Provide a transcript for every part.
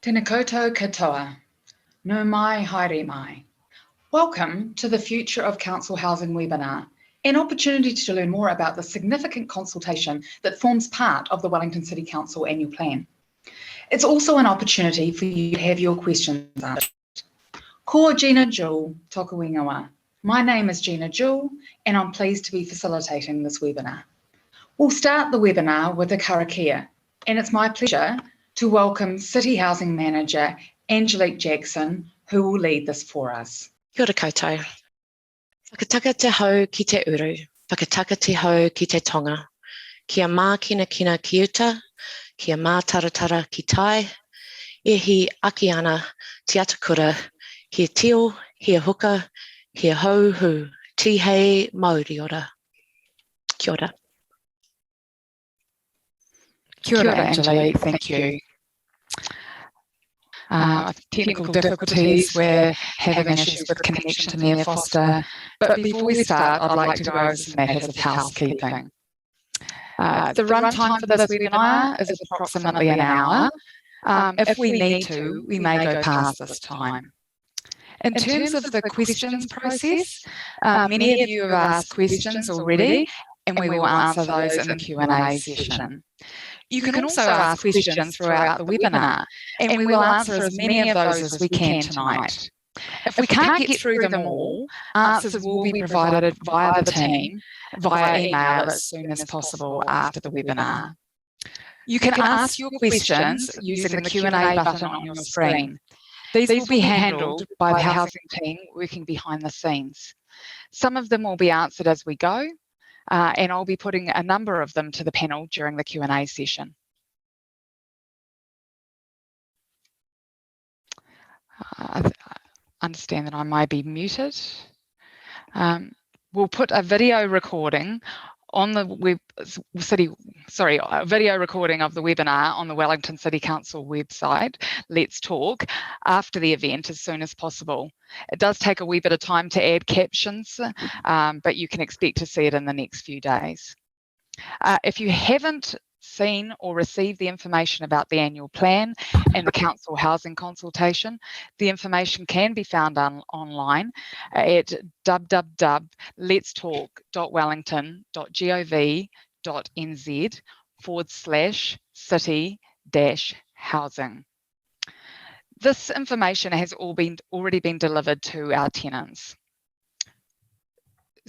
Tēnā koutou katoa. No mai, haere mai. Welcome to the Future of Council Housing webinar, an opportunity to learn more about the significant consultation that forms part of the Wellington City Council annual plan. It's also an opportunity for you to have your questions answered. Ko Gina Jewell, toku ingoa. My name is Gina Jewell, and I'm pleased to be facilitating this webinar. We'll start the webinar with a karakia, and it's my pleasure to welcome City Housing Manager Angelique Jackson, who will lead this for us. Kia ora koutou. Whakataka te hau ki te uru, whakataka te hau ki te tonga. Kia mā kina kina ki uta, kia mā taratara ki tai, e hi aki ana te atakura, he tio, he huka, he hau hu, ti hei mauri ora. Kia ora. Kia ora, Angelique, thank you. Technical difficulties, we're having issues with connection to Near Foster, but before we start, I'd like to go over some matters of housekeeping. The run time for this webinar is approximately an hour. If we need to, we may go past this time. In terms of the questions process, many of you have asked questions already, and we will answer those in the Q&A session. You can also ask questions throughout the webinar, and we will answer as many of those as we can tonight. If we can't get through them all, answers will be provided via the team, via email as soon as possible after the webinar. You can ask your questions using the Q&A button on your screen. These will be handled by the housing team working behind the scenes. Some of them will be answered as we go, and I'll be putting a number of them to the panel during the Q&A session. I understand that I might be muted. We'll put a video recording on the video recording of the webinar on the Wellington City Council website, Let's Talk, after the event as soon as possible. It does take a wee bit of time to add captions, but you can expect to see it in the next few days. If you haven't seen or received the information about the annual plan and the council housing consultation, the information can be found online at www.letstalk.wellington.gov.nz/city-housing. This information has already been delivered to our tenants.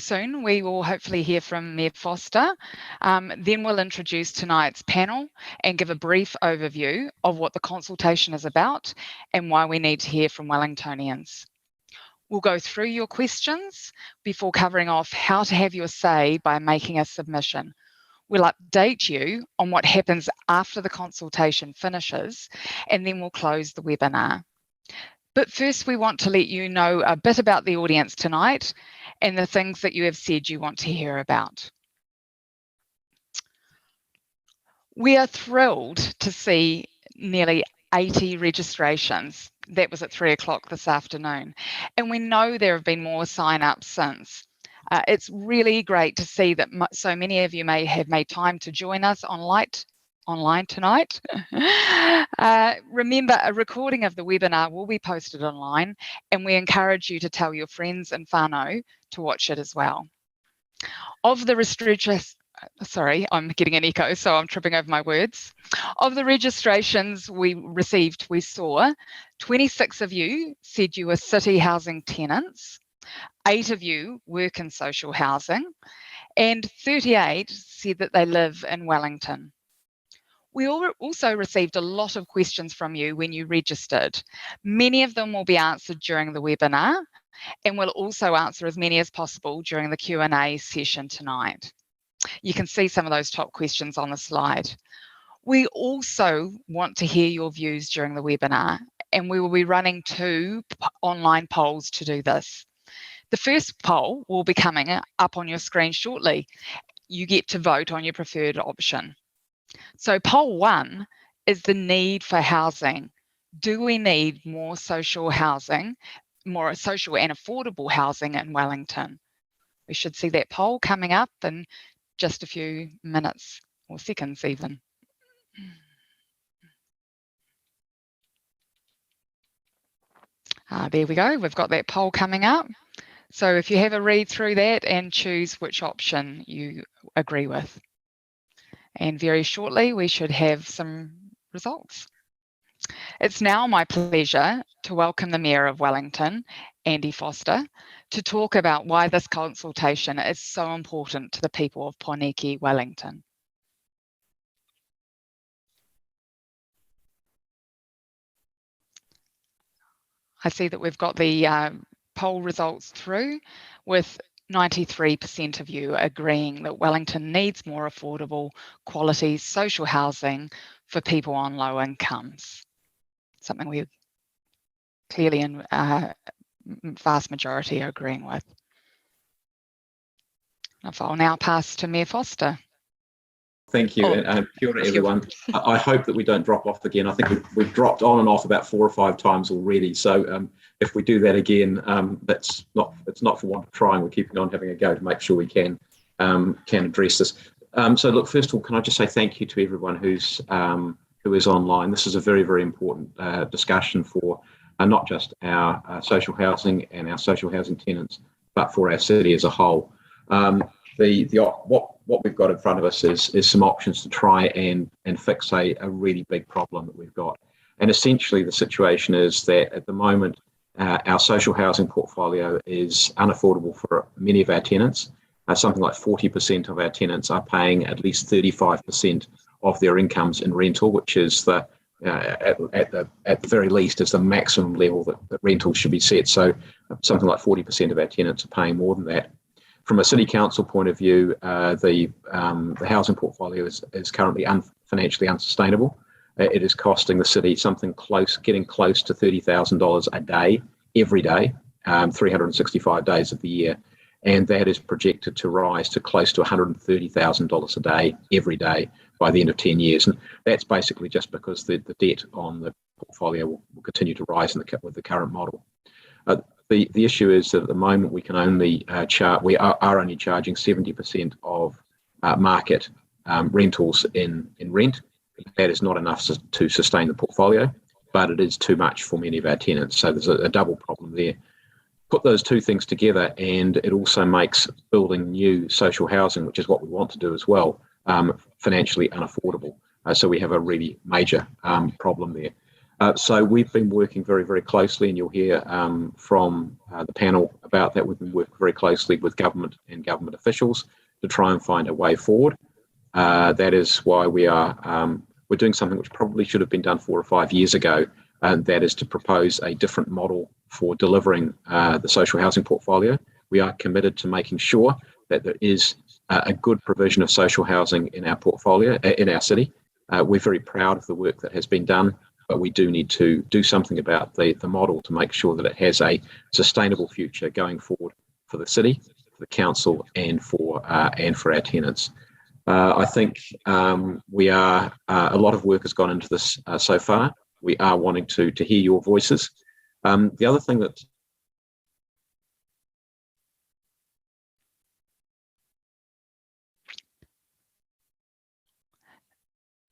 Soon we will hopefully hear from Mayor Foster, then we'll introduce tonight's panel and give a brief overview of what the consultation is about and why we need to hear from Wellingtonians. We'll go through your questions before covering off how to have your say by making a submission. We'll update you on what happens after the consultation finishes, and then we'll close the webinar. But first, we want to let you know a bit about the audience tonight and the things that you have said you want to hear about. We are thrilled to see nearly 80 registrations. That was at 3 o'clock this afternoon. And we know there have been more sign-ups since. It's really great to see that so many of you may have made time to join us online tonight. Remember, a recording of the webinar will be posted online, and we encourage you to tell your friends and whānau to watch it as well. Of the sorry, I'm getting an echo, so I'm tripping over my words. Of the registrations we received, we saw 26 of you said you were city housing tenants, 8 of you work in social housing, and 38 said that they live in Wellington. We also received a lot of questions from you when you registered. Many of them will be answered during the webinar, and we'll also answer as many as possible during the Q&A session tonight. You can see some of those top questions on the slide. We also want to hear your views during the webinar, and we will be running 2 online polls to do this. The first poll will be coming up on your screen shortly. You get to vote on your preferred option. So poll 1 is the need for housing. Do we need more social housing, more social and affordable housing in Wellington? We should see that poll coming up in just a few minutes or seconds even. There we go, we've got that poll coming up. So if you have a read through that and choose which option you agree with. And very shortly, we should have some results. It's now my pleasure to welcome the Mayor of Wellington, Andy Foster, to talk about why this consultation is so important to the people of Pōneke, Wellington. I see that we've got the poll results through with 93% of you agreeing that Wellington needs more affordable, quality social housing for people on low incomes. Something we clearly in vast majority are agreeing with. I'll now pass to Mayor Foster. Thank you, and kia ora everyone. I hope that we don't drop off again. I think we've dropped on and off about 4 or 5 times already. So if we do that again, it's not for want of trying. We're keeping on having a go to make sure we can address this. So look, first of all, can I just say thank you to everyone who is online. This is a very, very important discussion for not just our social housing and our social housing tenants, but for our city as a whole. What we've got in front of us is some options to try and fix a really big problem that we've got. And essentially the situation is that at the moment, our social housing portfolio is unaffordable for many of our tenants. Something like 40% of our tenants are paying at least 35% of their incomes in rental, which is at the very least is the maximum level that rental should be set. So something like 40% of our tenants are paying more than that. From a city council point of view, the housing portfolio is currently financially unsustainable. It is costing the city something getting close to $30,000 a day, every day, 365 days of the year. And that is projected to rise to close to $130,000 a day, every day, by the end of 10 years. And that's basically just because the debt on the portfolio will continue to rise with the current model. The issue is that at the moment we can only we are only charging 70% of market rentals in rent. That is not enough to sustain the portfolio, but it is too much for many of our tenants. So there's a double problem there. Put those two things together, and it also makes building new social housing, which is what we want to do as well, financially unaffordable. So we have a really major problem there. So we've been working very, very closely, and you'll hear from the panel about that. We've been working very closely with government and government officials to try and find a way forward. That is why we're doing something which probably should have been done 4 or 5 years ago, and that is to propose a different model for delivering the social housing portfolio. We are committed to making sure that there is a good provision of social housing in our portfolio, in our city. We're very proud of the work that has been done, but we do need to do something about the model to make sure that it has a sustainable future going forward for the city, for the council, and for our tenants. I think we are a lot of work has gone into this so far. We are wanting to hear your voices. The other thing that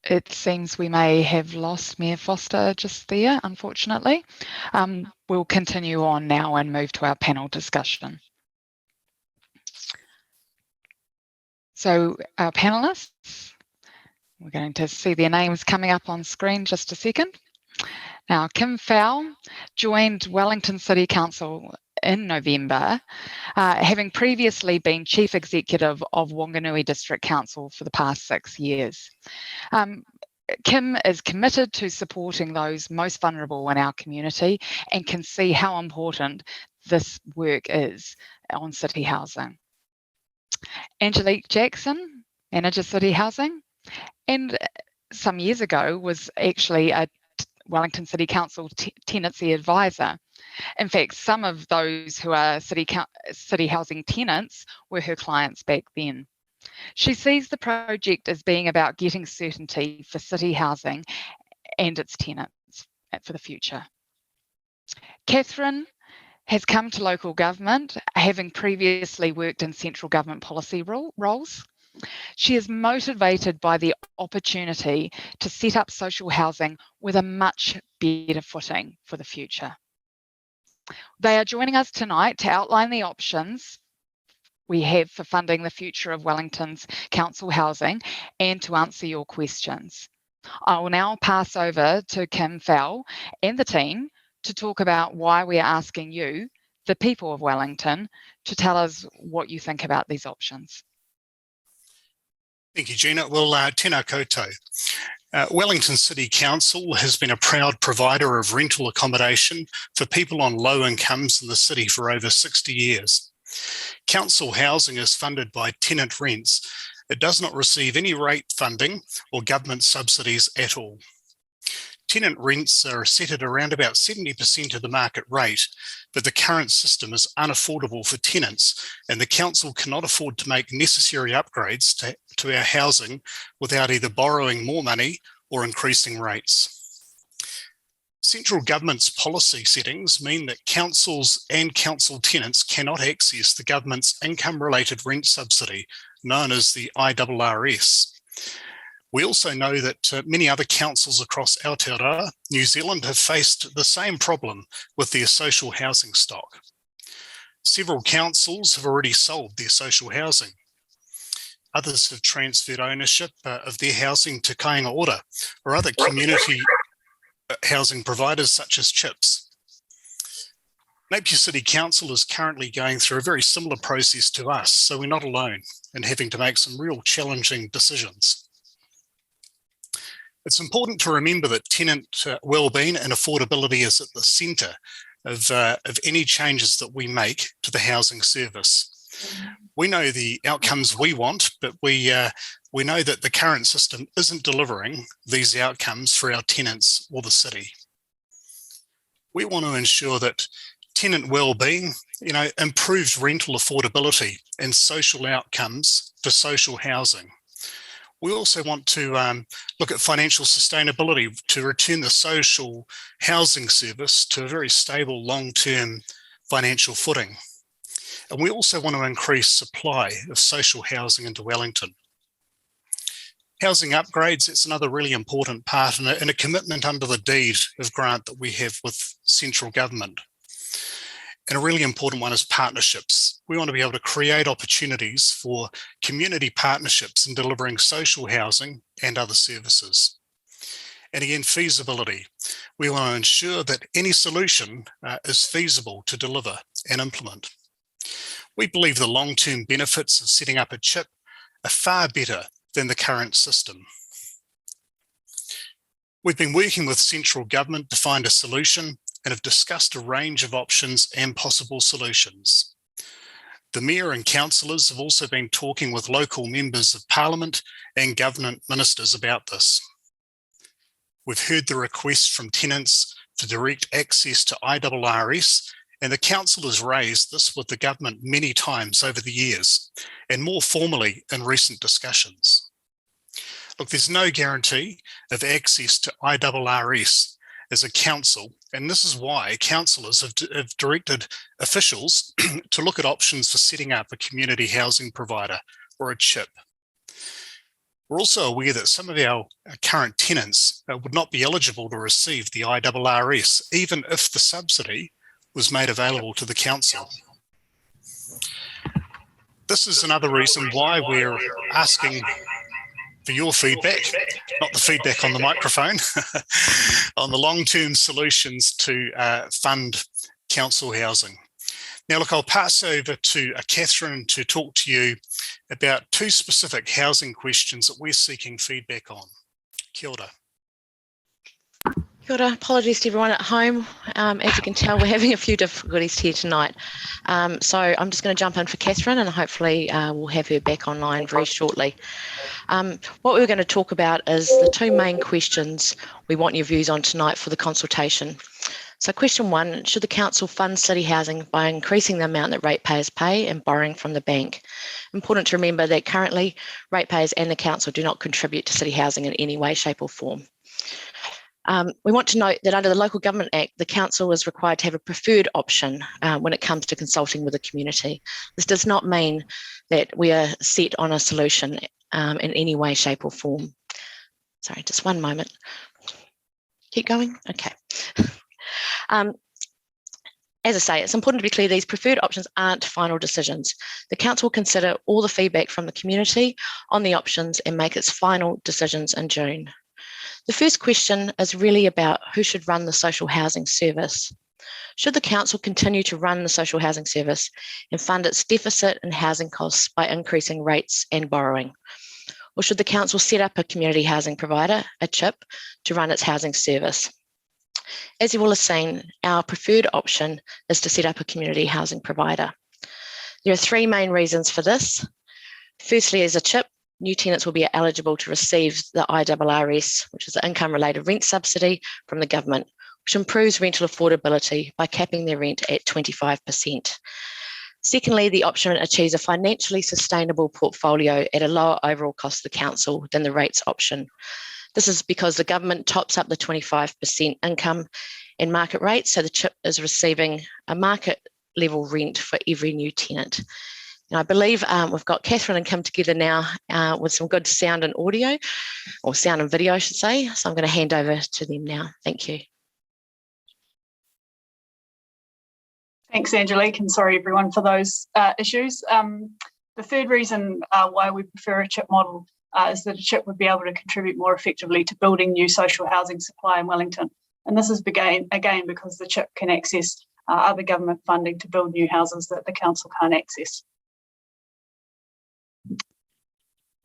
It seems we may have lost Mayor Foster just there, unfortunately. We'll continue on now and move to our panel discussion. So our panelists, we're going to see their names coming up on screen just a second. Now, Kim Fowl joined Wellington City Council in November, having previously been Chief Executive of Whanganui District Council for the past 6 years. Kim is committed to supporting those most vulnerable in our community and can see how important this work is on city housing. Angelique Jackson, Manager City Housing, and some years ago was actually a Wellington City Council tenancy advisor. In fact, some of those who are city housing tenants were her clients back then. She sees the project as being about getting certainty for city housing and its tenants for the future. Catherine has come to local government, having previously worked in central government policy roles. She is motivated by the opportunity to set up social housing with a much better footing for the future. They are joining us tonight to outline the options we have for funding the future of Wellington's council housing and to answer your questions. I will now pass over to Kim Fell and the team to talk about why we are asking you, the people of Wellington, to tell us what you think about these options. Thank you, Gina. Well, tēnā koutou. Wellington City Council has been a proud provider of rental accommodation for people on low incomes in the city for over 60 years. Council housing is funded by tenant rents. It does not receive any rate funding or government subsidies at all. Tenant rents are set at around about 70% of the market rate, but the current system is unaffordable for tenants, and the council cannot afford to make necessary upgrades to our housing without either borrowing more money or increasing rates. Central government's policy settings mean that councils and council tenants cannot access the government's income-related rent subsidy, known as the IRRS. We also know that many other councils across Aotearoa, New Zealand, have faced the same problem with their social housing stock. Several councils have already sold their social housing. Others have transferred ownership of their housing to Kāinga Ora or other community housing providers such as CHIPS. Napier City Council is currently going through a very similar process to us, so we're not alone in having to make some real challenging decisions. It's important to remember that tenant wellbeing and affordability is at the centre of any changes that we make to the housing service. We know the outcomes we want, but we know that the current system isn't delivering these outcomes for our tenants or the city. We want to ensure that tenant wellbeing, improves rental affordability and social outcomes for social housing. We also want to look at financial sustainability to return the social housing service to a very stable long-term financial footing. And we also want to increase supply of social housing into Wellington. Housing upgrades, it's another really important part and a commitment under the deed of grant that we have with central government. And a really important one is partnerships. We want to be able to create opportunities for community partnerships in delivering social housing and other services. And again, feasibility. We want to ensure that any solution is feasible to deliver and implement. We believe the long-term benefits of setting up a CHIP are far better than the current system. We've been working with central government to find a solution and have discussed a range of options and possible solutions. The Mayor and councillors have also been talking with local members of Parliament and government ministers about this. We've heard the request from tenants for direct access to IRRS, and the council has raised this with the government many times over the years, and more formally in recent discussions. Look, there's no guarantee of access to IRRS as a council, and this is why councillors have directed officials to look at options for setting up a community housing provider or a CHIP. We're also aware that some of our current tenants would not be eligible to receive the IRRS, even if the subsidy was made available to the council. This is another reason why we're asking for your feedback, not the feedback on the microphone, on the long-term solutions to fund council housing. Now, look, I'll pass over to Catherine to talk to you about two specific housing questions that we're seeking feedback on. Kia ora. Kia ora. Apologies to everyone at home. As you can tell, we're having a few difficulties here tonight. So I'm just going to jump in for Catherine, and hopefully we'll have her back online very shortly. What we're going to talk about is the two main questions we want your views on tonight for the consultation. So question one, should the council fund city housing by increasing the amount that ratepayers pay and borrowing from the bank? Important to remember that currently ratepayers and the council do not contribute to city housing in any way, shape or form. We want to note that under the Local Government Act, the council is required to have a preferred option when it comes to consulting with the community. This does not mean that we are set on a solution in any way, shape or form. Sorry, just one moment. Keep going? Okay. As I say, it's important to be clear, these preferred options aren't final decisions. The council will consider all the feedback from the community on the options and make its final decisions in June. The first question is really about who should run the social housing service. Should the council continue to run the social housing service and fund its deficit and housing costs by increasing rates and borrowing? Or should the council set up a community housing provider, a CHIP, to run its housing service? As you will have seen, our preferred option is to set up a community housing provider. There are three main reasons for this. Firstly, as a CHIP, new tenants will be eligible to receive the IRRS, which is the income related rent subsidy from the government, which improves rental affordability by capping their rent at 25%. Secondly, the option achieves a financially sustainable portfolio at a lower overall cost to the council than the rates option. This is because the government tops up the 25% income and market rate, so the CHIP is receiving a market level rent for every new tenant. And I believe we've got Catherine and Kim together now with some good sound and audio, or sound and video, I should say. So I'm going to hand over to them now. Thank you. Thanks, Angelique, and sorry everyone for those issues. The third reason why we prefer a CHIP model is that a CHIP would be able to contribute more effectively to building new social housing supply in Wellington. And this is again because the CHIP can access other government funding to build new houses that the council can't access.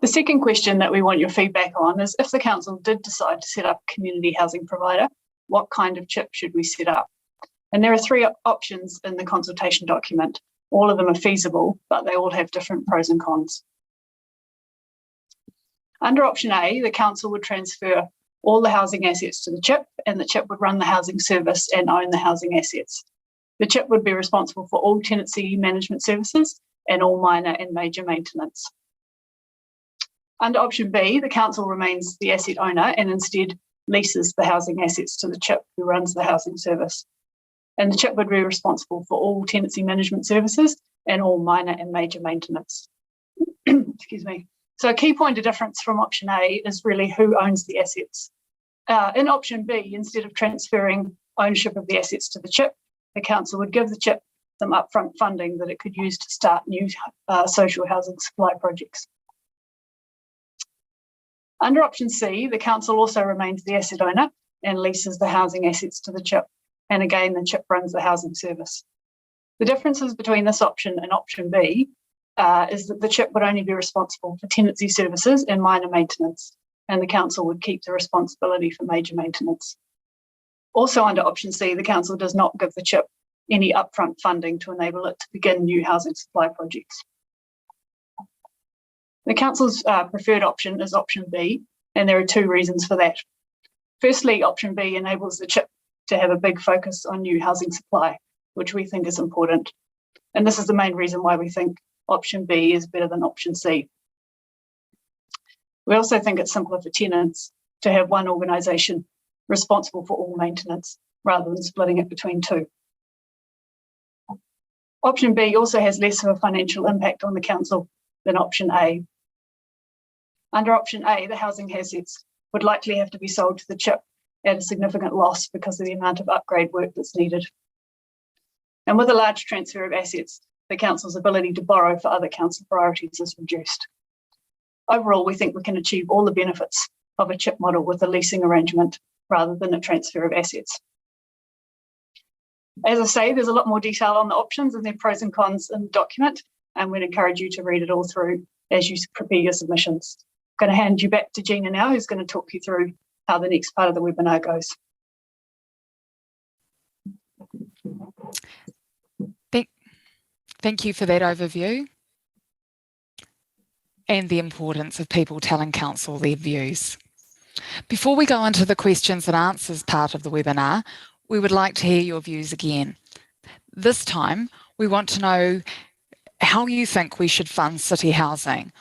The second question that we want your feedback on is, if the council did decide to set up a community housing provider, what kind of CHIP should we set up? And there are three options in the consultation document. All of them are feasible, but they all have different pros and cons. Under option A, the council would transfer all the housing assets to the CHIP, and the CHIP would run the housing service and own the housing assets. The CHIP would be responsible for all tenancy management services and all minor and major maintenance. Under option B, the council remains the asset owner and instead leases the housing assets to the CHIP, who runs the housing service. And the CHIP would be responsible for all tenancy management services and all minor and major maintenance. Excuse me. So a key point of difference from option A is really who owns the assets. In option B, instead of transferring ownership of the assets to the CHIP, the council would give the CHIP some upfront funding that it could use to start new social housing supply projects. Under option C, the council also remains the asset owner and leases the housing assets to the CHIP. And again, the CHIP runs the housing service. The differences between this option and option B is that the CHIP would only be responsible for tenancy services and minor maintenance, and the council would keep the responsibility for major maintenance. Also under option C, the council does not give the CHIP any upfront funding to enable it to begin new housing supply projects. The council's preferred option is option B, and there are two reasons for that. Firstly, option B enables the CHIP to have a big focus on new housing supply, which we think is important. And this is the main reason why we think option B is better than option C. We also think it's simpler for tenants to have one organisation responsible for all maintenance rather than splitting it between two. Option B also has less of a financial impact on the council than option A. Under option A, the housing assets would likely have to be sold to the CHIP at a significant loss because of the amount of upgrade work that's needed. And with a large transfer of assets, the council's ability to borrow for other council priorities is reduced. Overall, we think we can achieve all the benefits of a CHIP model with a leasing arrangement rather than a transfer of assets. As I say, there's a lot more detail on the options and their pros and cons in the document, and we'd encourage you to read it all through as you prepare your submissions. I'm going to hand you back to Gina now, who's going to talk you through how the next part of the webinar goes. Thank you for that overview and the importance of people telling council their views. Before we go into the questions and answers part of the webinar, we would like to hear your views again. This time, we want to know how you think we should fund city housing.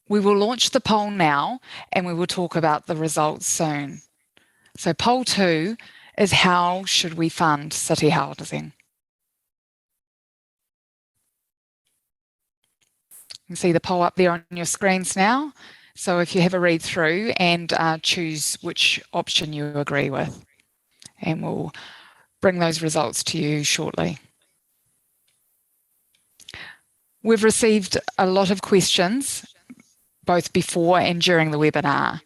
We will launch the poll now and we will talk about the results soon. So poll 2 is, how should we fund city housing? You can see the poll up there on your screens now. So if you have a read through and choose which option you agree with, and we'll bring those results to you shortly. We've received a lot of questions, both before and during the webinar.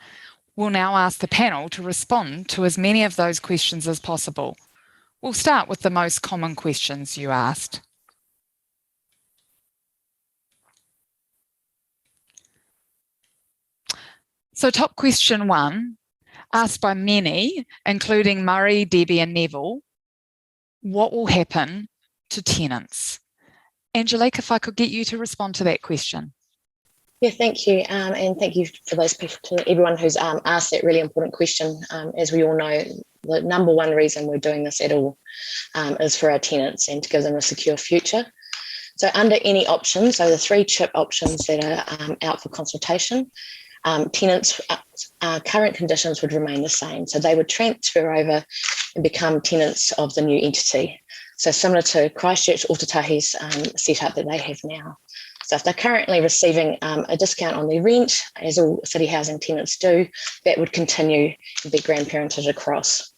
We'll now ask the panel to respond to as many of those questions as possible. We'll start with the most common questions you asked. So top question 1, asked by many, including Murray, Debbie and Neville, what will happen to tenants? Angelique, if I could get you to respond to that question. Yeah, thank you. And thank you for those people, to everyone who's asked that really important question. As we all know, the number one reason we're doing this at all is for our tenants and to give them a secure future. So under any option, so the 3 CHIP options that are out for consultation, tenants' current conditions would remain the same. So they would transfer over and become tenants of the new entity. So similar to Christchurch Ōtautahi's setup that they have now. So if they're currently receiving a discount on their rent, as all city housing tenants do, that would continue and be grandparented across.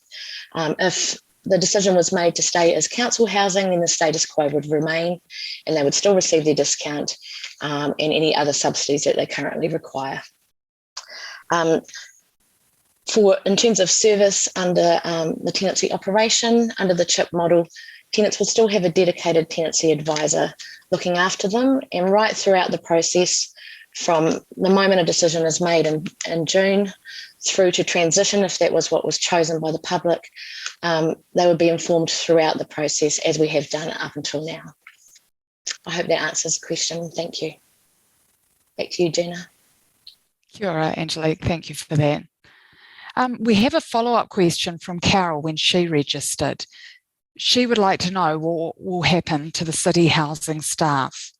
If the decision was made to stay as council housing, then the status quo would remain and they would still receive their discount and any other subsidies that they currently require. In terms of service under the tenancy operation, under the CHIP model, tenants will still have a dedicated tenancy advisor looking after them, and right throughout the process, from the moment a decision is made in June through to transition, if that was what was chosen by the public, they would be informed throughout the process as we have done up until now. I hope that answers the question. Thank you. Back to you, Gina. Kia ora, Angelique, thank you for that. We have a follow-up question from Carol when she registered. She would like to know what will happen to the city housing staff.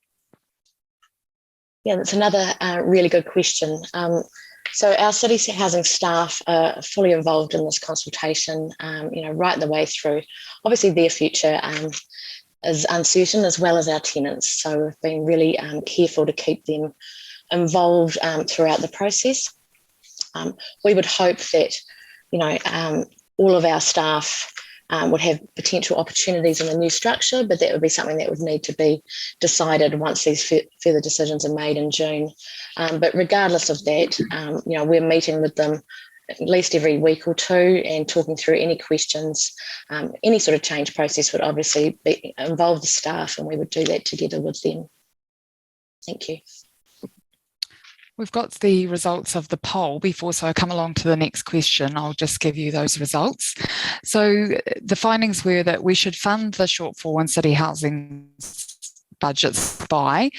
Yeah, that's another really good question. So our city housing staff are fully involved in this consultation, right the way through. Obviously, their future is uncertain, as well as our tenants. So we've been really careful to keep them involved throughout the process. We would hope that, all of our staff would have potential opportunities in the new structure, but that would be something that would need to be decided once these further decisions are made in June. But regardless of that, we're meeting with them at least every week or two and talking through any questions. Any sort of change process would obviously involve the staff, and we would do that together with them. Thank you. We've got the results of the poll before, so I come along to the next question. I'll just give you those results. So the findings were that we should fund the shortfall in city housing budgets by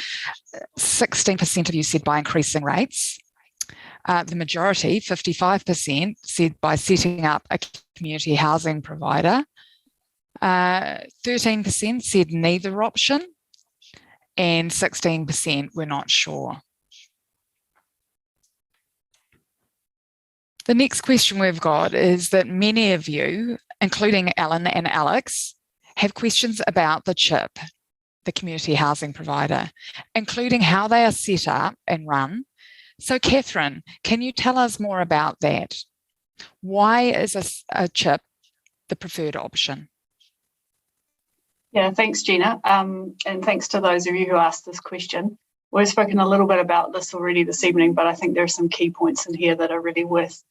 16% of you said by increasing rates. The majority, 55%, said by setting up a community housing provider. 13% said neither option, and 16% were not sure. The next question we've got is that many of you, including Alan and Alex, have questions about the CHIP, the community housing provider, including how they are set up and run. So Catherine, can you tell us more about that? Why is a CHIP the preferred option? Yeah, thanks, Gina. And thanks to those of you who asked this question. We've spoken a little bit about this already this evening, but I think there are some key points in here that are really worth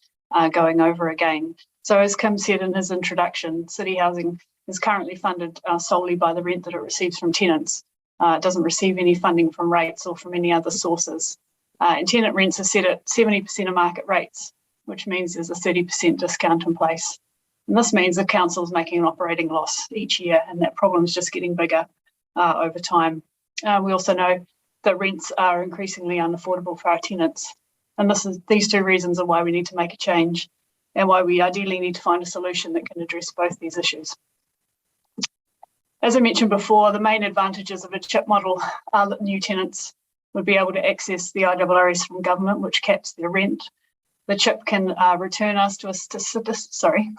going over again. So as Kim said in his introduction, city housing is currently funded solely by the rent that it receives from tenants. It doesn't receive any funding from rates or from any other sources. And tenant rents are set at 70% of market rates, which means there's a 30% discount in place. And this means the council is making an operating loss each year, and that problem is just getting bigger over time. We also know that rents are increasingly unaffordable for our tenants. And these two reasons are why we need to make a change and why we ideally need to find a solution that can address both these issues. As I mentioned before, the main advantages of a CHIP model are that new tenants would be able to access the IRRs from government, which caps their rent. The CHIP can return us to a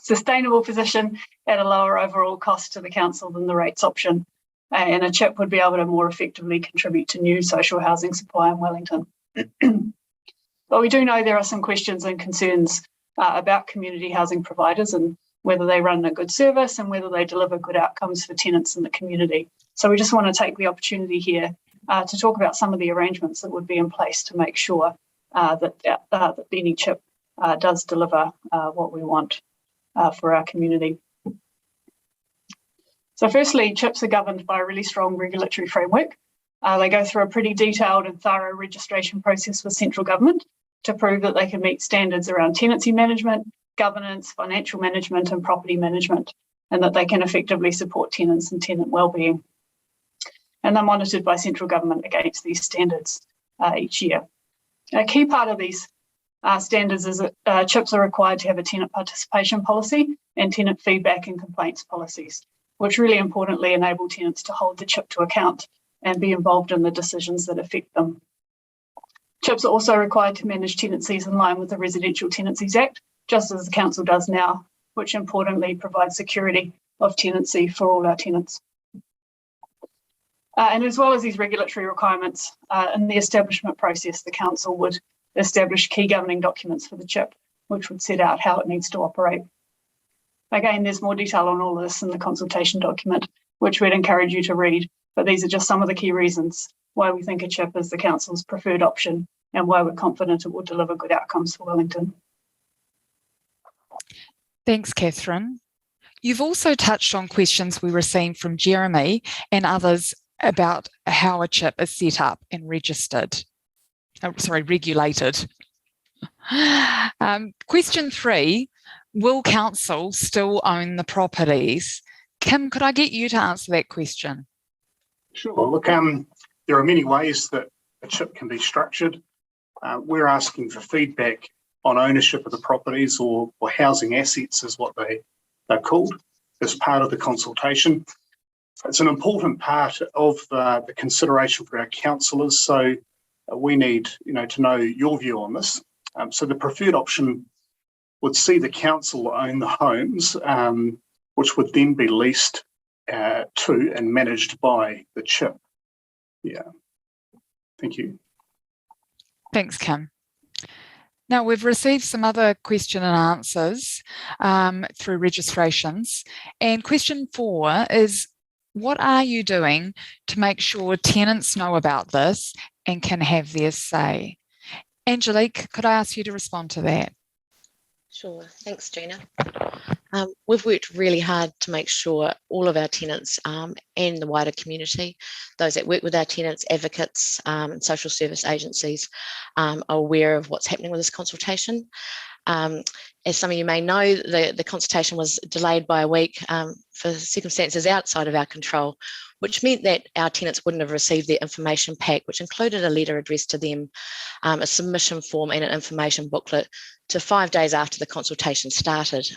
sustainable position at a lower overall cost to the council than the rates option. And a CHIP would be able to more effectively contribute to new social housing supply in Wellington. But we do know there are some questions and concerns about community housing providers and whether they run a good service and whether they deliver good outcomes for tenants in the community. So we just want to take the opportunity here to talk about some of the arrangements that would be in place to make sure that any CHIP does deliver what we want for our community. So firstly, CHIPs are governed by a really strong regulatory framework. They go through a pretty detailed and thorough registration process with central government to prove that they can meet standards around tenancy management, governance, financial management and property management, and that they can effectively support tenants and tenant wellbeing. And they're monitored by central government against these standards each year. A key part of these standards is that CHIPs are required to have a tenant participation policy and tenant feedback and complaints policies, which really importantly enable tenants to hold the CHIP to account and be involved in the decisions that affect them. CHIPs are also required to manage tenancies in line with the Residential Tenancies Act, just as the council does now, which importantly provides security of tenancy for all our tenants. And as well as these regulatory requirements, in the establishment process, the council would establish key governing documents for the CHIP, which would set out how it needs to operate. Again, there's more detail on all of this in the consultation document, which we'd encourage you to read, but these are just some of the key reasons why we think a CHIP is the council's preferred option and why we're confident it will deliver good outcomes for Wellington. Thanks, Catherine. You've also touched on questions we received from Jeremy and others about how a CHIP is set up and regulated. Question 3, will council still own the properties? Kim, could I get you to answer that question? Sure. Look, there are many ways that a CHIP can be structured. We're asking for feedback on ownership of the properties or housing assets is what they're called as part of the consultation. It's an important part of the consideration for our councillors, so we need to know your view on this. So the preferred option would see the council own the homes, which would then be leased to and managed by the CHIP. Yeah, thank you. Thanks, Kim. Now, we've received some other question and answers through registrations. And question 4 is, what are you doing to make sure tenants know about this and can have their say? Angelique, could I ask you to respond to that? Sure, thanks, Gina. We've worked really hard to make sure all of our tenants and the wider community, those that work with our tenants, advocates and social service agencies are aware of what's happening with this consultation. As some of you may know, the consultation was delayed by a week for circumstances outside of our control, which meant that our tenants wouldn't have received their information pack, which included a letter addressed to them, a submission form and an information booklet to 5 days after the consultation started.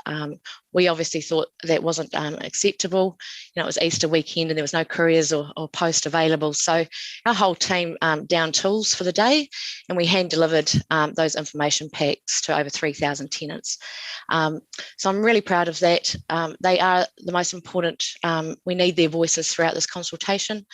We obviously thought that wasn't acceptable. It was Easter weekend and there was no couriers or post available. So our whole team downed tools for the day and we hand delivered those information packs to over 3,000 tenants. So I'm really proud of that. They are the most important. We need their voices throughout this consultation.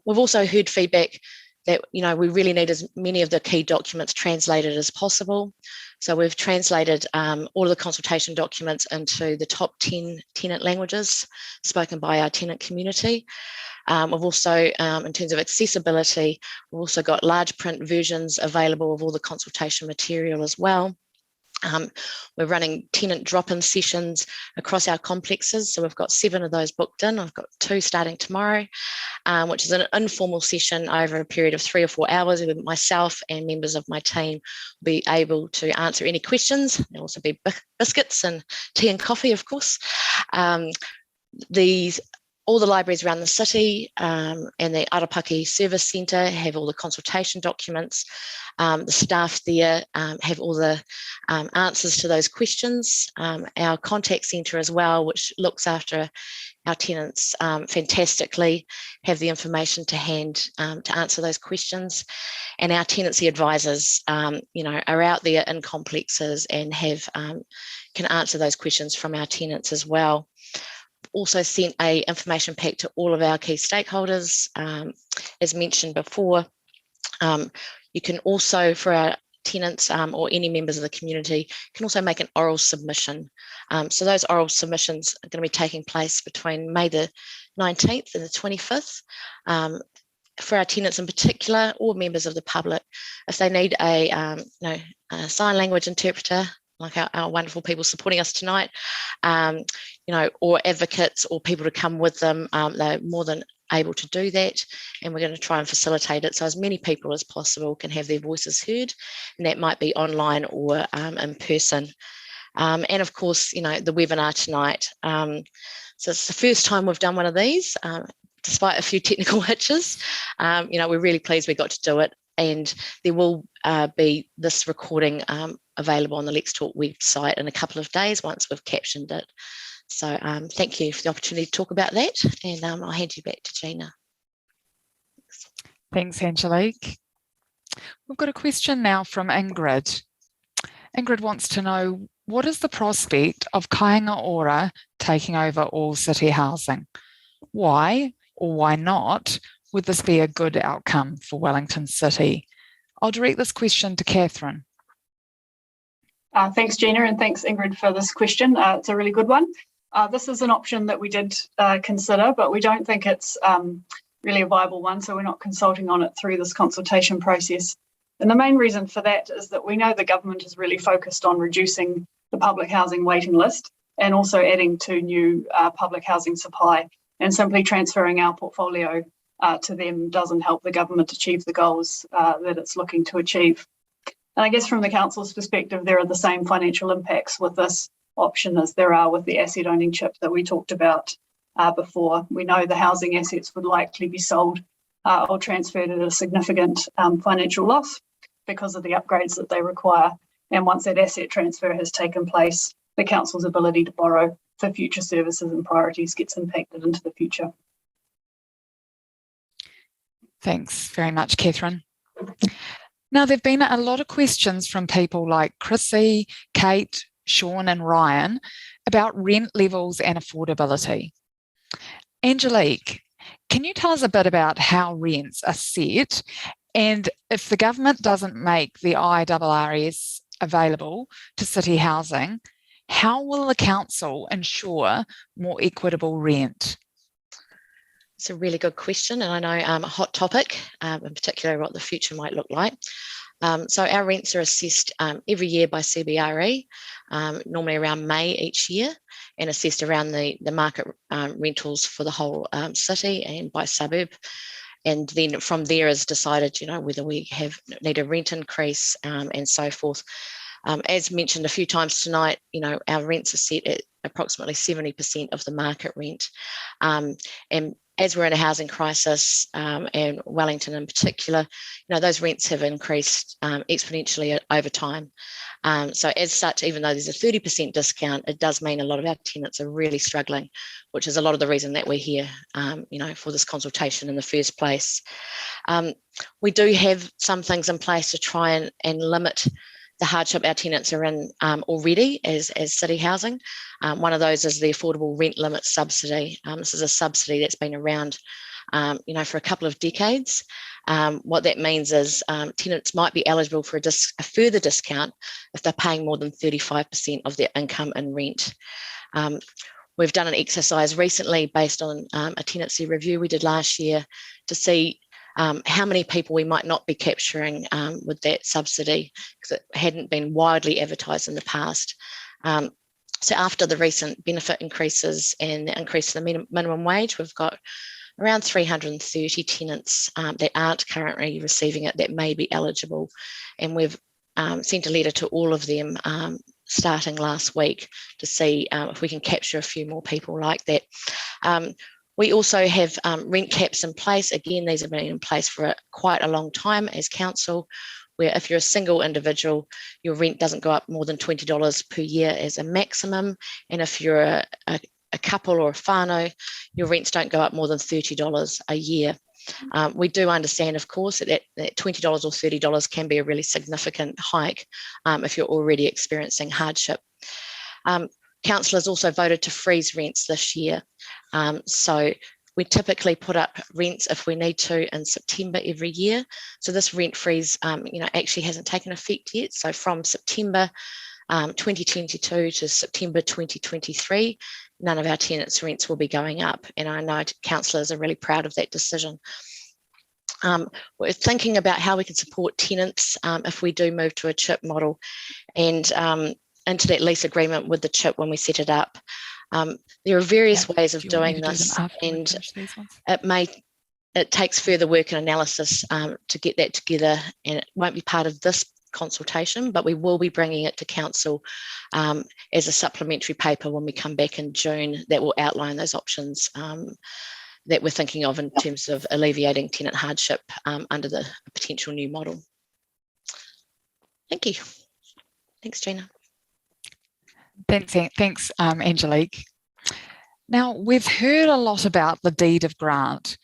We've also heard feedback that we really need as many of the key documents translated as possible. So we've translated all of the consultation documents into the top 10 tenant languages spoken by our tenant community. We've also, in terms of accessibility, we've also got large print versions available of all the consultation material as well. We're running tenant drop-in sessions across our complexes. So we've got 7 of those booked in. I've got 2 starting tomorrow, which is an informal session over a period of 3 or 4 hours with myself and members of my team will be able to answer any questions. There'll also be biscuits and tea and coffee, of course. All the libraries around the city and the Arapaki Service Centre have all the consultation documents. The staff there have all the answers to those questions. Our contact centre as well, which looks after our tenants fantastically, have the information to hand to answer those questions. And our tenancy advisors, are out there in complexes and can answer those questions from our tenants as well. Also sent a information pack to all of our key stakeholders. As mentioned before, you can also, for our tenants or any members of the community, can also make an oral submission. So those oral submissions are going to be taking place between May the 19th and the 25th. for our tenants in particular, or members of the public, if they need a sign language interpreter, like our wonderful people supporting us tonight, or advocates or people to come with them, they're more than able to do that, and we're going to try and facilitate it so as many people as possible can have their voices heard, and that might be online or in person. And of course, the webinar tonight. So it's the first time we've done one of these, despite a few technical hitches. We're really pleased we got to do it, and there will be this recording available on the Let's Talk website in a couple of days once we've captioned it. So thank you for the opportunity to talk about that, and I'll hand you back to Gina. Thanks, Angelique. We've got a question now from Ingrid. Ingrid wants to know, what is the prospect of Kāinga Ora taking over all city housing? Why or why not would this be a good outcome for Wellington City? I'll direct this question to Catherine. Thanks, Gina, and thanks, Ingrid, for this question. It's a really good one. This is an option that we did consider, but we don't think it's really a viable one, so we're not consulting on it through this consultation process. And the main reason for that is that we know the government is really focused on reducing the public housing waiting list and also adding to new public housing supply, and simply transferring our portfolio to them doesn't help the government achieve the goals that it's looking to achieve. And I guess from the council's perspective, there are the same financial impacts with this option as there are with the asset owning chip that we talked about before. We know the housing assets would likely be sold or transferred at a significant financial loss because of the upgrades that they require. And once that asset transfer has taken place, the council's ability to borrow for future services and priorities gets impacted into the future. Thanks very much, Catherine. Now, there have been a lot of questions from people like Chrissy, Kate, Sean and Ryan about rent levels and affordability. Angelique, can you tell us a bit about how rents are set, and if the government doesn't make the IRRS available to city housing, how will the council ensure more equitable rent? It's a really good question, and I know a hot topic, in particular what the future might look like. So our rents are assessed every year by CBRE, normally around May each year, and assessed around the market rentals for the whole city and by suburb. And then from there is decided, whether we need a rent increase and so forth. As mentioned a few times tonight, our rents are set at approximately 70% of the market rent. And as we're in a housing crisis, and Wellington in particular, those rents have increased exponentially over time. So as such, even though there's a 30% discount, it does mean a lot of our tenants are really struggling, which is a lot of the reason that we're here, for this consultation in the first place. We do have some things in place to try and limit the hardship our tenants are in already as city housing. One of those is the affordable rent limit subsidy. This is a subsidy that's been around, for a couple of decades. What that means is tenants might be eligible for a further discount if they're paying more than 35% of their income in rent. We've done an exercise recently based on a tenancy review we did last year to see how many people we might not be capturing with that subsidy, because it hadn't been widely advertised in the past. So after the recent benefit increases and the increase in the minimum wage, we've got around 330 tenants that aren't currently receiving it that may be eligible. And we've sent a letter to all of them starting last week to see if we can capture a few more people like that. We also have rent caps in place. Again, these have been in place for quite a long time as council, where if you're a single individual, your rent doesn't go up more than $20 per year as a maximum. And if you're a couple or a whānau, your rents don't go up more than $30 a year. We do understand, of course, that $20 or $30 can be a really significant hike if you're already experiencing hardship. Council has also voted to freeze rents this year. So we typically put up rents if we need to in September every year. So this rent freeze, actually hasn't taken effect yet. So from September 2022 to September 2023, none of our tenants' rents will be going up. And I know councillors are really proud of that decision. we're thinking about how we can support tenants if we do move to a CHIP model and into that lease agreement with the CHIP when we set it up. There are various ways of doing this, and it takes further work and analysis to get that together, and it won't be part of this consultation, but we will be bringing it to council as a supplementary paper when we come back in June that will outline those options that we're thinking of in terms of alleviating tenant hardship under the potential new model. Thank you. Thanks, Gina. Thanks, Angelique. Now, we've heard a lot about the deed of grant.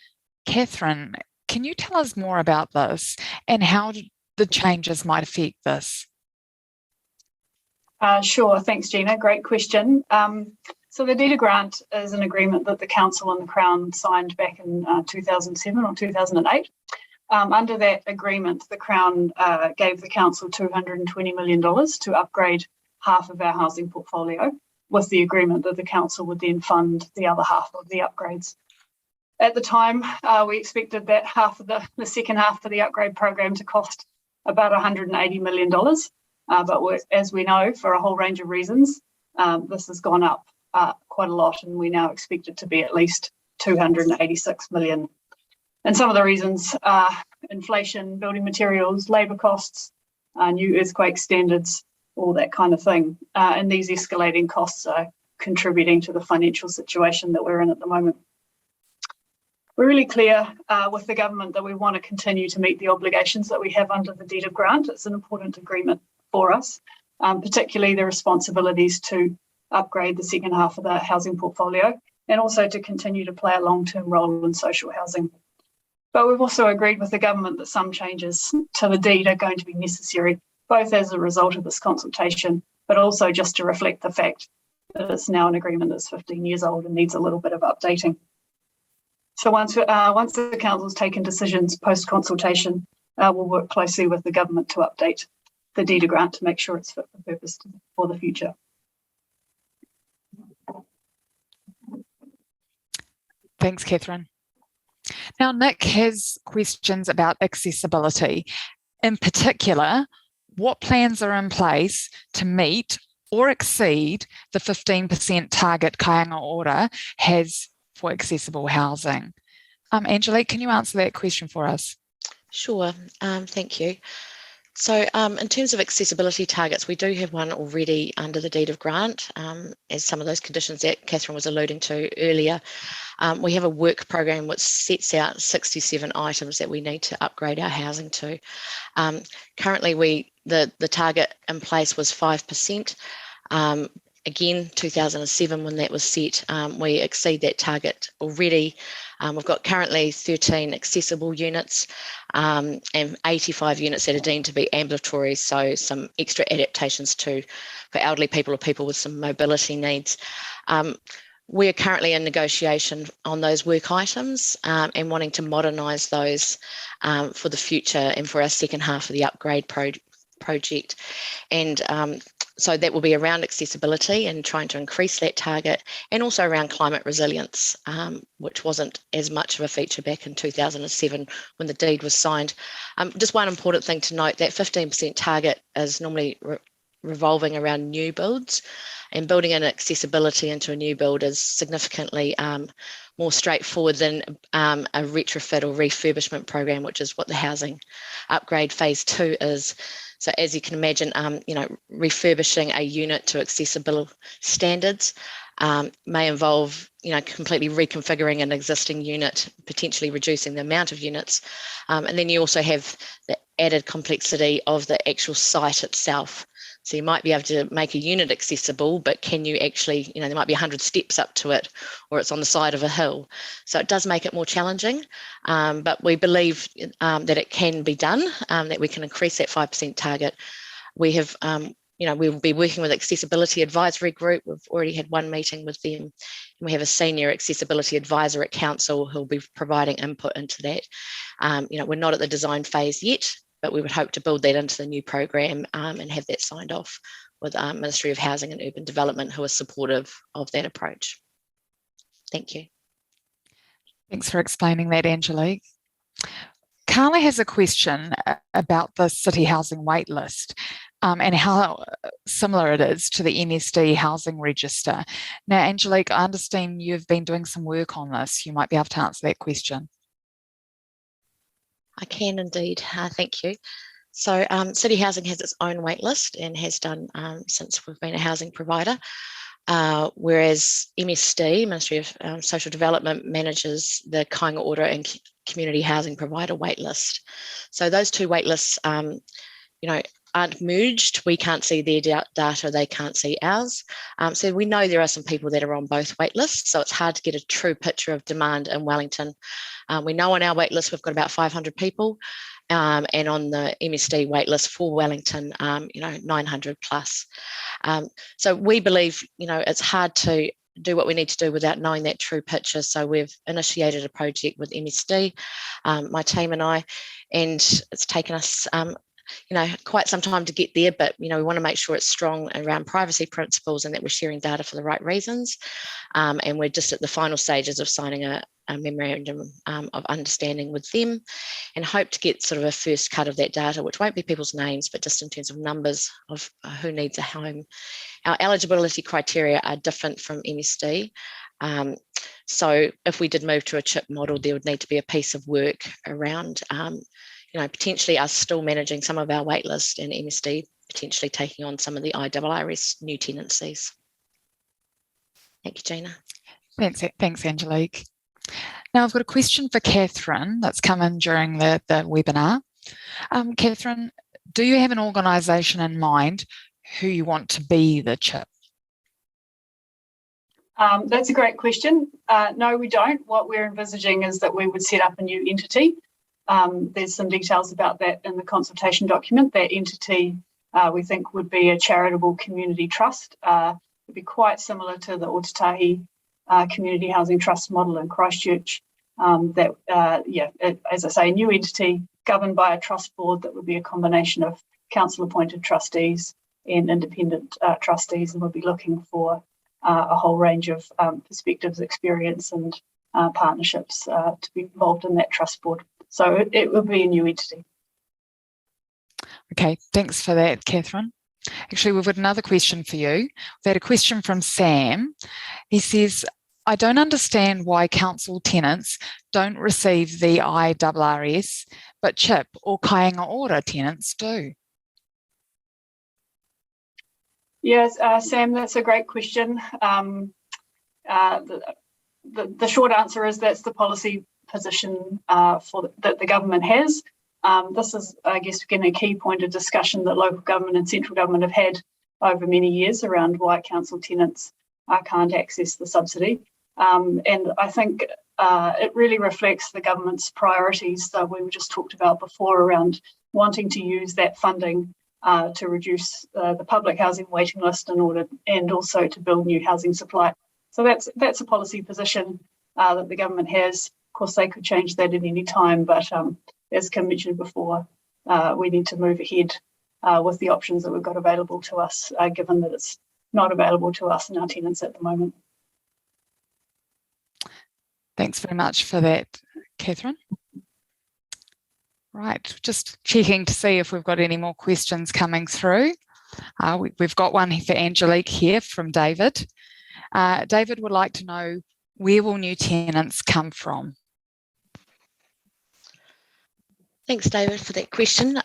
Catherine, can you tell us more about this and how the changes might affect this? Sure, thanks, Gina. Great question. So the deed of grant is an agreement that the Council and the Crown signed back in 2007 or 2008. Under that agreement, the Crown gave the Council $220 million to upgrade half of our housing portfolio, with the agreement that the Council would then fund the other half of the upgrades. At the time, we expected that half of the second half of the upgrade program to cost about $180 million. But as we know, for a whole range of reasons, this has gone up quite a lot, and we now expect it to be at least $286 million. And some of the reasons are inflation, building materials, labour costs, new earthquake standards, all that kind of thing. And these escalating costs are contributing to the financial situation that we're in at the moment. We're really clear with the government that we want to continue to meet the obligations that we have under the deed of grant. It's an important agreement for us, particularly the responsibilities to upgrade the second half of the housing portfolio and also to continue to play a long-term role in social housing. But we've also agreed with the government that some changes to the deed are going to be necessary, both as a result of this consultation, but also just to reflect the fact that it's now an agreement that's 15 years old and needs a little bit of updating. So once the Council's taken decisions post-consultation, we'll work closely with the government to update the deed of grant to make sure it's fit for purpose for the future. Thanks, Catherine. Now, Nick has questions about accessibility. In particular, what plans are in place to meet or exceed the 15% target Kāinga Order has for accessible housing? Angelique, can you answer that question for us? Sure, thank you. So in terms of accessibility targets, we do have one already under the deed of grant, as some of those conditions that Catherine was alluding to earlier. We have a work program which sets out 67 items that we need to upgrade our housing to. Currently, the target in place was 5%. Again, 2007, when that was set, we exceed that target already. We've got currently 13 accessible units and 85 units that are deemed to be ambulatory, so some extra adaptations for elderly people or people with some mobility needs. We're currently in negotiation on those work items and wanting to modernise those for the future and for our second half of the upgrade project. And so that will be around accessibility and trying to increase that target, and also around climate resilience, which wasn't as much of a feature back in 2007 when the deed was signed. Just one important thing to note, that 15% target is normally revolving around new builds, and building in accessibility into a new build is significantly more straightforward than a retrofit or refurbishment program, which is what the housing upgrade phase 2 is. So as you can imagine, refurbishing a unit to accessible standards may involve, completely reconfiguring an existing unit, potentially reducing the amount of units. And then you also have the added complexity of the actual site itself. So you might be able to make a unit accessible, but can you actually, there might be 100 steps up to it, or it's on the side of a hill. So it does make it more challenging, but we believe that it can be done, that we can increase that 5% target. We have, we'll be working with Accessibility Advisory Group. We've already had one meeting with them, and we have a senior accessibility advisor at council who'll be providing input into that. We're not at the design phase yet, but we would hope to build that into the new program and have that signed off with Ministry of Housing and Urban Development, who are supportive of that approach. Thank you. Thanks for explaining that, Angelique. Carla has a question about the city housing waitlist and how similar it is to the MSD housing register. Now, Angelique, I understand you've been doing some work on this. You might be able to answer that question. I can indeed. Thank you. So City Housing has its own waitlist and has done since we've been a housing provider, whereas MSD, Ministry of Social Development, manages the Kāinga Ora and Community Housing Provider waitlist. So those two waitlists, aren't merged. We can't see their data, they can't see ours. So we know there are some people that are on both waitlists, so it's hard to get a true picture of demand in Wellington. We know on our waitlist we've got about 500 people, and on the MSD waitlist for Wellington, 900 plus. So we believe, it's hard to do what we need to do without knowing that true picture. So we've initiated a project with MSD, my team and I, and it's taken us quite some time to get there, but we want to make sure it's strong around privacy principles and that we're sharing data for the right reasons. And we're just at the final stages of signing a memorandum of understanding with them, and hope to get sort of a first cut of that data, which won't be people's names, but just in terms of numbers of who needs a home. Our eligibility criteria are different from MSD. So if we did move to a chip model, there would need to be a piece of work around potentially us still managing some of our waitlist and MSD potentially taking on some of the IRRS new tenancies. Thank you, Gina. Thanks, Angelique. Now I've got a question for Catherine that's come in during the webinar. Catherine, do you have an organisation in mind who you want to be the chip? That's a great question. No, we don't. What we're envisaging is that we would set up a new entity. There's some details about that in the consultation document. That entity, we think, would be a charitable community trust. It would be quite similar to the Otatahi Community Housing Trust model in Christchurch. As I say, a new entity governed by a trust board that would be a combination of council-appointed trustees and independent trustees, and we'll be looking for a whole range of perspectives, experience, and partnerships to be involved in that trust board. So it will be a new entity. Okay, thanks for that, Catherine. Actually, we've got another question for you. We've had a question from Sam. He says, I don't understand why council tenants don't receive the IRRS, but CHIP or Kāinga Ora tenants do. Yes, Sam, that's a great question. The short answer is that's the policy position that the government has. This is, I guess, again, a key point of discussion that local government and central government have had over many years around why council tenants can't access the subsidy. And I think it really reflects the government's priorities that we just talked about before around wanting to use that funding to reduce the public housing waiting list and also to build new housing supply. So that's a policy position that the government has. Of course, they could change that at any time, but as Kim mentioned before, we need to move ahead with the options that we've got available to us, given that it's not available to us and our tenants at the moment. Thanks very much for that, Catherine. Right, just checking to see if we've got any more questions coming through. We've got one for Angelique here from David. David would like to know, where will new tenants come from? Thanks, David, for that question.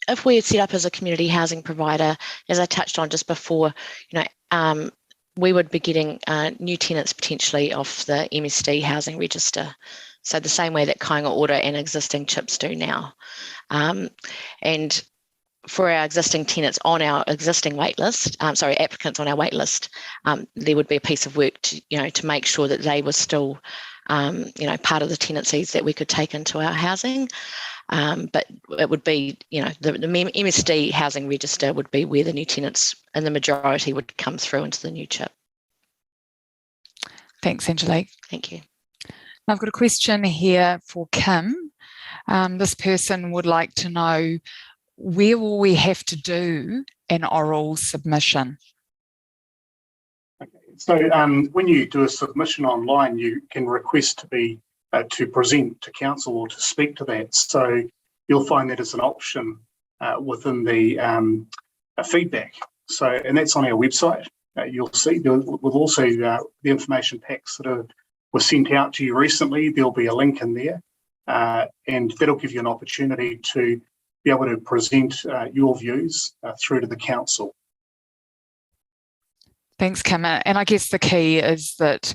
If we had set up as a community housing provider, as I touched on just before, we would be getting new tenants potentially off the MSD housing register. So the same way that Kāinga Ora and existing CHIPs do now. And for our existing tenants on our existing waitlist, applicants on our waitlist, there would be a piece of work to make sure that they were still, part of the tenancies that we could take into our housing. But it would be, the MSD housing register would be where the new tenants and the majority would come through into the new CHIP. Thanks, Angelique. Thank you. I've got a question here for Kim. This person would like to know, where will we have to do an oral submission? Okay. So when you do a submission online, you can request to be to present to council or to speak to that. So you'll find that as an option within the feedback. So, and that's on our website. You'll see there will also the information packs that were sent out to you recently. There'll be a link in there, and that'll give you an opportunity to be able to present your views through to the council. Thanks, Kim. And I guess the key is that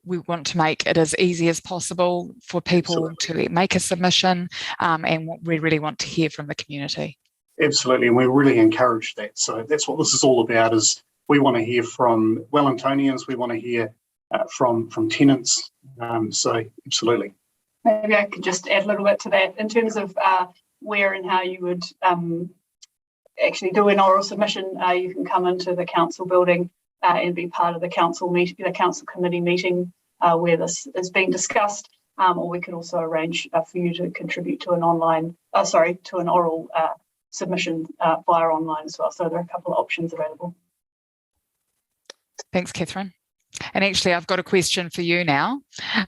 we want to make it as easy as possible for people to make a submission, and we really want to hear from the community. Absolutely, and we really encourage that. So that's what this is all about, is we want to hear from Wellingtonians, we want to hear from tenants, so absolutely. Maybe I could just add a little bit to that in terms of where and how you would actually do an oral submission. You can come into the council building and be part of the council meeting, the council committee meeting where this is being discussed, or we can also arrange for you to contribute to an oral submission via online as well. So there are a couple of options available. Thanks, Catherine. And actually, I've got a question for you now.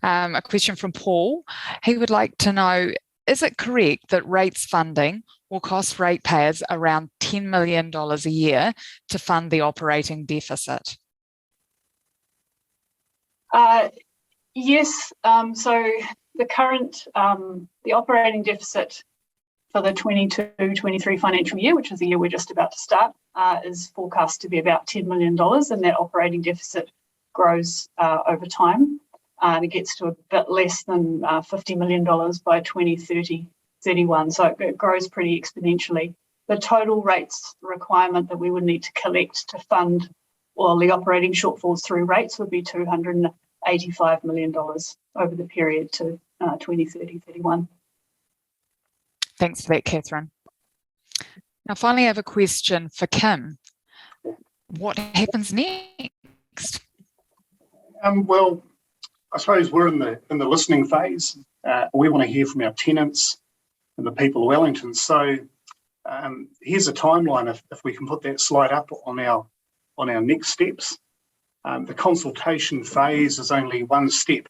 A question from Paul. He would like to know, is it correct that rates funding will cost ratepayers around $10 million a year to fund the operating deficit? Yes. So the current, the operating deficit for the 22-23 financial year, which is the year we're just about to start, is forecast to be about $10 million, and that operating deficit grows over time. And it gets to a bit less than $50 million by 2030-31, so it grows pretty exponentially. The total rates requirement that we would need to collect to fund all the operating shortfalls through rates would be $285 million over the period to 2030-31. Thanks for that, Catherine. Now, finally, I have a question for Kim. What happens next? Well, I suppose we're in the listening phase. We want to hear from our tenants and the people of Wellington. So here's a timeline. If we can put that slide up on our next steps. The consultation phase is only one step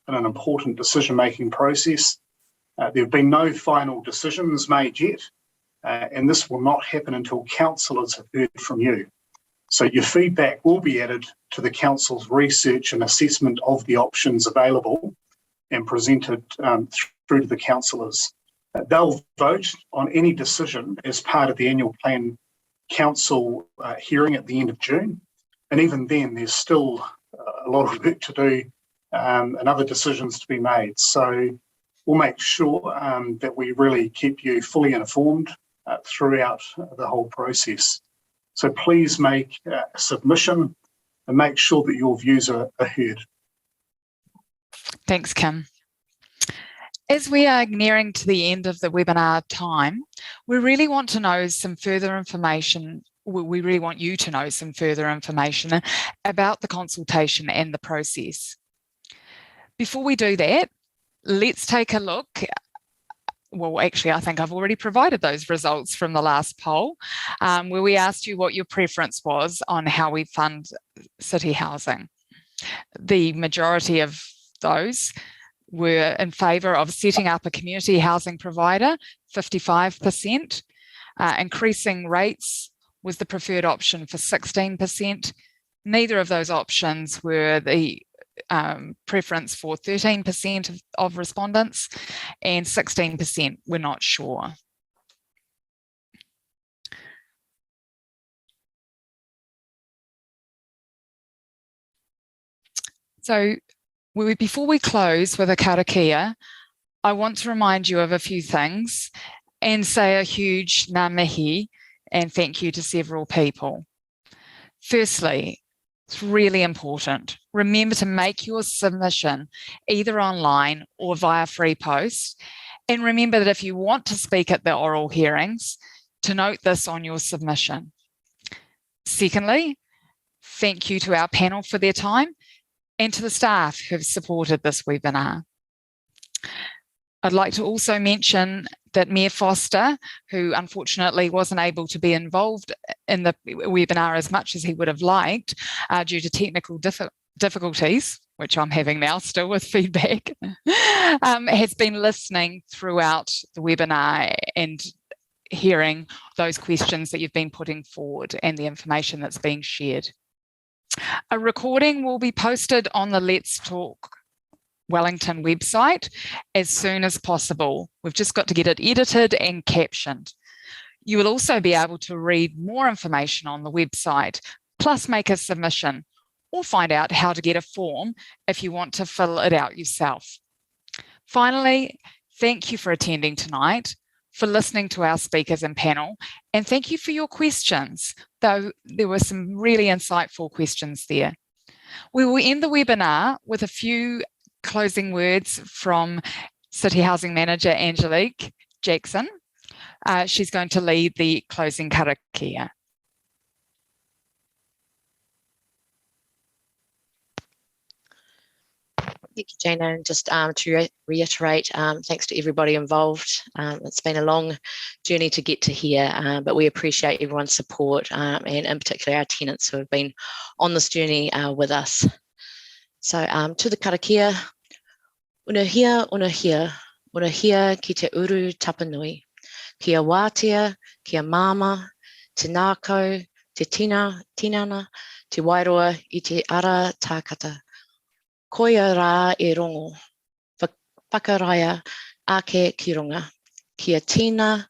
in an important decision-making process. There have been no final decisions made yet, and this will not happen until councillors have heard from you. So your feedback will be added to the council's research and assessment of the options available and presented through to the councillors. They'll vote on any decision as part of the annual plan council hearing at the end of June. And even then, there's still a lot of work to do and other decisions to be made. So we'll make sure that we really keep you fully informed throughout the whole process. So please make a submission and make sure that your views are heard. Thanks, Kim. As we are nearing to the end of the webinar time, we really want to know some further information. We really want you to know some further information about the consultation and the process. Before we do that, let's take a look. Well, actually, I think I've already provided those results from the last poll, where we asked you what your preference was on how we fund city housing. The majority of those were in favour of setting up a community housing provider, 55%. Increasing rates was the preferred option for 16%. Neither of those options were the preference for 13% of respondents, and 16% were not sure. So before we close with a karakia, I want to remind you of a few things and say a huge ngā mihi and thank you to several people. Firstly, it's really important. Remember to make your submission either online or via free post. And remember that if you want to speak at the oral hearings, to note this on your submission. Secondly, thank you to our panel for their time and to the staff who have supported this webinar. I'd like to also mention that Mayor Foster, who unfortunately wasn't able to be involved in the webinar as much as he would have liked due to technical difficulties, which I'm having now still with feedback, has been listening throughout the webinar and hearing those questions that you've been putting forward and the information that's being shared. A recording will be posted on the Let's Talk Wellington website as soon as possible. We've just got to get it edited and captioned. You will also be able to read more information on the website, plus make a submission, or find out how to get a form if you want to fill it out yourself. Finally, thank you for attending tonight, for listening to our speakers and panel, and thank you for your questions, though there were some really insightful questions there. We will end the webinar with a few closing words from City Housing Manager Angelique Jackson. She's going to lead the closing karakia. Thank you, Jana, and just to reiterate, thanks to everybody involved. It's been a long journey to get to here, but we appreciate everyone's support and in particular our tenants who have been on this journey with us. So to the karakia, unahia, unahia, unahia ki te uru tapanui, kia wātea, kia mama, te nākau, te tinana, te wairoa i te ara tākata. Koia rā e rongo, whakaraia ake ki runga, kia tina,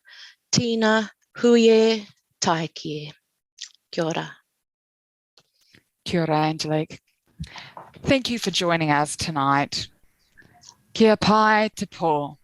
huie, taikie. Kia ora. Kia ora, Angelique. Thank you for joining us tonight. Kia pai te pō.